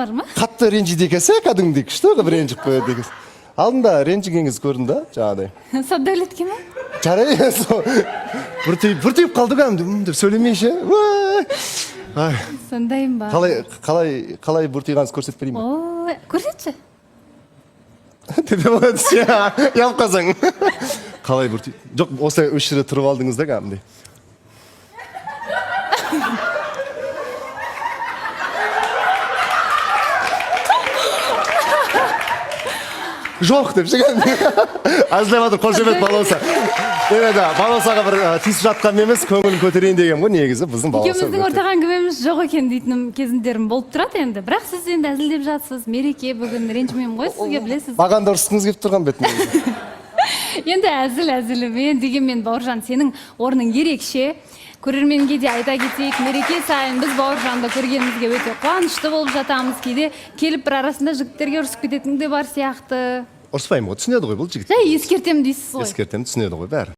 Бармы? Қатты ренжиді екенсі, кәдімгідей күшті бір ренжіп қояды екенсіз. Алдында ренжігеніңіз көрдім да, жаңағыдай. Саддайлетке ма? Жарай, бұртиып қалды кәдімгі деп сөйлемейші. Сондайым ба. Қалай бұртиғаныңыз көрсетіп берейін ба? Ой, көрсетші. Деп өтші, ялып қалсаң. Қалай бұртиып? Жоқ, осы үш жерде тұрып алдыңыз да кәдімгідей. Жоқ деп шыған. Әзілеп атыр, қол жебет балауса. Демеді, балаусаға бір тиісіп жатқан емес, көңілін көтерейін деген ғой, негізі біздің балауса. Екеуміздің ортақ әңгімеміз жоқ екен дейтінім кезіндерім болып тұрады енді. Бірақ сіз енді әзілдеп жатсыз, мереке бүгін ренжімеймін ғой, сізге білесіз. Маған да ұрысқыңыз келіп тұрған бетін. Енді әзілімен дегенмен Бауыржан, сенің орның ерекше. Көрерменге де айта кетейік, мереке сайын біз Бауыржанды көргенімізге өте қуанышты болып жатамыз. Кейде келіп бір арасында жігіттерге ұрысып кететін де бар сияқты. Ұрыспаймын ғой, түсінеді ғой бұл жігіт. Жай ескертем дейсіз ғой. Ескертем, түсінеді ғой бәрі.